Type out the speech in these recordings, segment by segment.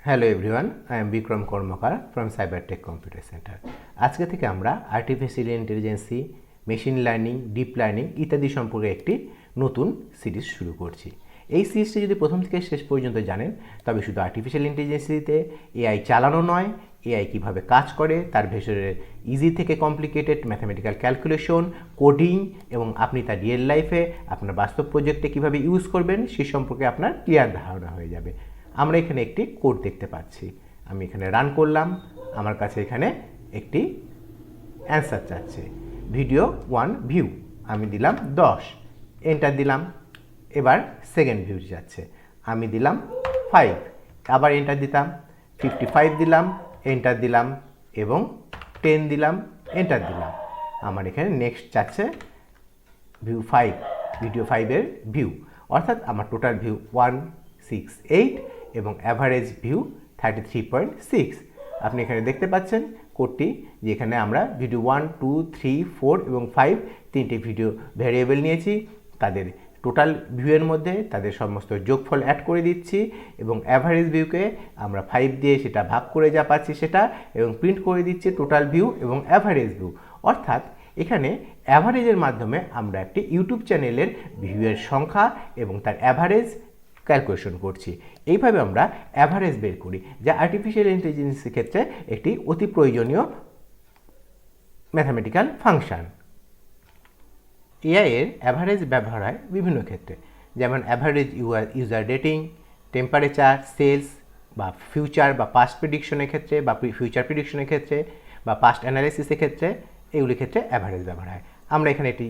Hello everyone, I am Vikram Karmakar from Cybertech computer centre. আজকে থেকে আমরা artificial intelligence, machine learning, deep learning ইত্যাদি সম্পর্কে একটি নতুন সিরিজ শুরু করছি। এই সিরিজটি যদি প্রথম থেকে শেষ পর্যন্ত জানেন তবে শুধু আর্টিফিশিয়াল ইন্টেলিজেন্সিতে এআই চালানো নয়, এআই কীভাবে কাজ করে তার ভেতরে ইজি থেকে কমপ্লিকেটেড ম্যাথামেটিক্যাল ক্যালকুলেশন, কোডিং এবং আপনি তার রিয়েল লাইফে আপনার বাস্তব প্রজেক্টে কীভাবে ইউজ করবেন সে সম্পর্কে আপনার ক্লিয়ার ধারণা হয়ে যাবে। আমরা এখানে একটি কোড দেখতে পাচ্ছি। আমি এখানে রান করলাম, আমার কাছে এখানে একটি অ্যান্সার চাচ্ছে। ভিডিও 1 ভিউ আমি দিলাম 10, এন্টার দিলাম। এবার সেকেন্ড ভিউ যাচ্ছে, আমি দিলাম 5, আবার এন্টার দিতাম। 55 দিলাম, এন্টার দিলাম এবং 10 দিলাম, এন্টার দিলাম। আমার এখানে নেক্সট চাচ্ছে ভিউ 5, ভিডিও 5-এর ভিউ, অর্থাৎ আমার টোটাল ভিউ 168 এবং অ্যাভারেজ ভিউ 33.6। আপনি এখানে দেখতে পাচ্ছেন কোডটি, যেখানে আমরা ভিডিও 1, 2, 3, 4 এবং 5 তিনটি ভিডিও ভ্যারিয়েবল নিয়েছি, তাদের টোটাল ভিউয়ের মধ্যে তাদের সমস্ত যোগফল অ্যাড করে দিচ্ছি এবং অ্যাভারেজ ভিউকে আমরা 5 দিয়ে সেটা ভাগ করে যা পাচ্ছি সেটা এবং প্রিন্ট করে দিচ্ছি টোটাল ভিউ এবং অ্যাভারেজ ভিউ। অর্থাৎ এখানে অ্যাভারেজের মাধ্যমে আমরা একটি ইউটিউব চ্যানেলের ভিউয়ের সংখ্যা এবং তার অ্যাভারেজ ক্যালকুলেশন করছি। এইভাবে আমরা অ্যাভারেজ বের করি, যা আর্টিফিশিয়াল ইন্টেলিজেন্সের ক্ষেত্রে একটি অতি প্রয়োজনীয় ম্যাথামেটিক্যাল ফাংশন। এআই এর অ্যাভারেজ ব্যবহার হয় বিভিন্ন ক্ষেত্রে, যেমন average user rating, temperature, sales বা ফিউচার বা পাস্ট প্রেডিকশনের ক্ষেত্রে বা ফিউচার প্রেডিকশনের ক্ষেত্রে বা পাস্ট অ্যানালাইসিসের ক্ষেত্রে, এগুলির ক্ষেত্রে অ্যাভারেজ ব্যবহার হয়। আমরা এখানে একটি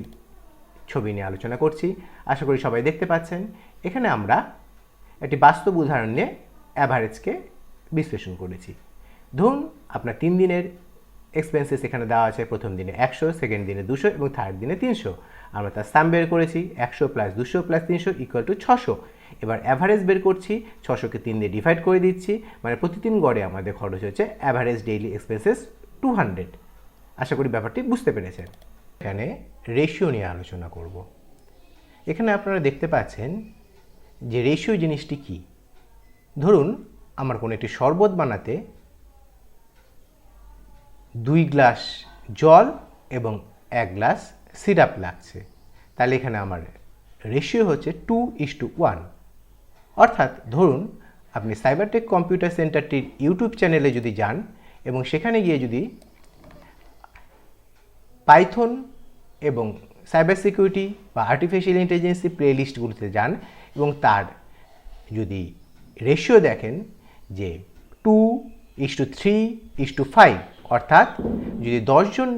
ছবি নিয়ে আলোচনা করছি, আশা করি সবাই দেখতে পাচ্ছেন। এখানে আমরা একটি বাস্তব উদাহরণ নিয়ে অ্যাভারেজকে বিশ্লেষণ করেছি। ধরুন আপনার 3 দিনের এক্সপেন্সেস এখানে দেওয়া আছে, প্রথম দিনে 100, সেকেন্ড দিনে 200 এবং থার্ড দিনে 300। আমরা তার সাম বের করেছি, 100 + 200 + 300 = 600। এবার অ্যাভারেজ বের করছি, 600কে 3 দিয়ে ডিভাইড করে দিচ্ছি, মানে প্রতিদিন গড়ে আমাদের খরচ হচ্ছে অ্যাভারেজ ডেইলি এক্সপেন্সেস 200। আশা করি ব্যাপারটি বুঝতে পেরেছেন। এখানে রেশিও নিয়ে আলোচনা করব। এখানে আপনারা দেখতে পাচ্ছেন যে রেশিও জিনিসটি কি। ধরুন আমার কোনো একটি শরবত বানাতে 2 গ্লাস জল এবং 1 গ্লাস সিরাপ লাগছে, তাহলে এখানে আমার রেশিও হচ্ছে 2:1। অর্থাৎ ধরুন আপনি সাইবারটেক কম্পিউটার সেন্টারটির ইউটিউব চ্যানেলে যদি যান এবং সেখানে গিয়ে যদি পাইথন এবং সাইবার সিকিউরিটি বা আর্টিফিশিয়াল ইন্টেলিজেন্সি প্লেলিস্টগুলিতে যান এবং তার যদি রেশিও দেখেন যে 2:3:5, অর্থাৎ যদি 10 জন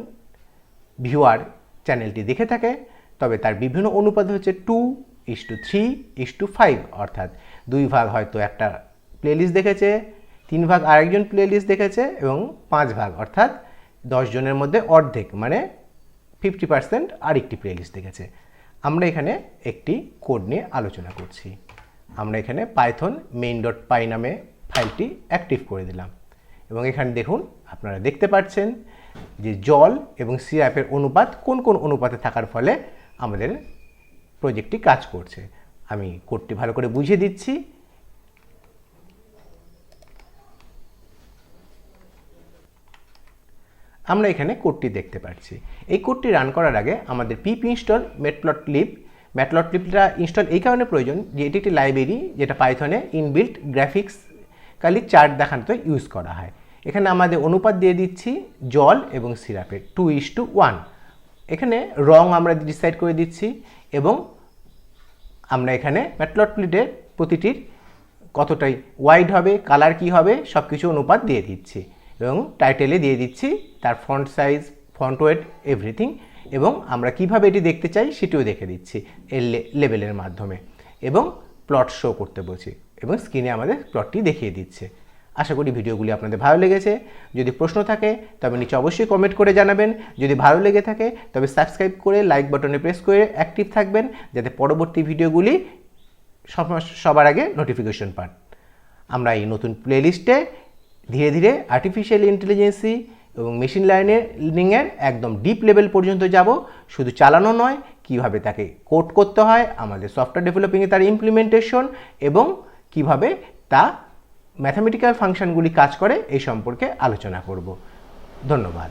ভিউয়ার চ্যানেলটি দেখে থাকে তবে তার বিভিন্ন অনুপাত হচ্ছে 2:3:5, অর্থাৎ 2 ভাগ হয়তো একটা প্লেলিস্ট দেখেছে, 3 ভাগ আরেকজন প্লেলিস্ট দেখেছে এবং 5 ভাগ অর্থাৎ 10 জনের মধ্যে অর্ধেক মানে 50% আরেকটি প্লেলিস্ট দেখেছে। আমরা এখানে একটি কোড নিয়ে আলোচনা করছি। আমরা এখানে পাইথন main.py নামে ফাইলটি অ্যাক্টিভ করে দিলাম এবং এখানে দেখুন আপনারা দেখতে পাচ্ছেন যে জল এবং সিরাপের অনুপাত কোন কোন অনুপাতে থাকার ফলে আমাদের প্রজেক্টটি কাজ করছে। আমি কোডটি ভালো করে বুঝিয়ে দিচ্ছি। আমরা এখানে কোডটি দেখতে পাচ্ছি। এই কোডটি রান করার আগে আমাদের পিপ ইনস্টল ম্যাটপ্লটলিবটা ইনস্টল এই কারণে প্রয়োজন যে এটি একটি লাইব্রেরি যেটা পাইথনে ইনবিল্ট গ্রাফিক্সকালি চার্ট দেখানোতে ইউজ করা হয়। এখানে আমাদের অনুপাত দিয়ে দিচ্ছি জল এবং সিরাপের 2:1। এখানে রং আমরা ডিসাইড করে দিচ্ছি এবং আমরা এখানে ম্যাটপ্লটলিবের প্রতিটির কতটাই ওয়াইড হবে, কালার কি হবে সব কিছু অনুপাত দিয়ে দিচ্ছি এবং টাইটেলে দিয়ে দিচ্ছি তার font size, font wait, everything, এবং আমরা কিভাবে এটি দেখতে চাই সেটিও দেখে দিচ্ছি এর লেভেলের মাধ্যমে এবং প্লট শো করতে বলছি এবং স্ক্রিনে আমাদের প্লটটি দেখিয়ে দিচ্ছে। আশা করি ভিডিওগুলি আপনাদের ভালো লেগেছে। যদি প্রশ্ন থাকে তবে নিচে অবশ্যই কমেন্ট করে জানাবেন। যদি ভালো লেগে থাকে তবে সাবস্ক্রাইব করে লাইক বাটনে প্রেস করে অ্যাক্টিভ থাকবেন যাতে পরবর্তী ভিডিওগুলি সবার আগে নোটিফিকেশন পান। আমরা এই নতুন প্লেলিস্টে ধীরে ধীরে আর্টিফিশিয়াল ইন্টেলিজেন্সি এবং মেশিন লার্নিংয়ের একদম ডিপ লেভেল পর্যন্ত যাব। শুধু চালানো নয়, কিভাবে তাকে কোড করতে হয়, আমাদের সফটওয়্যার ডেভেলপিংয়ে তার ইমপ্লিমেন্টেশন এবং কিভাবে তা ম্যাথামেটিক্যাল ফাংশনগুলি কাজ করে এই সম্পর্কে আলোচনা করব। ধন্যবাদ।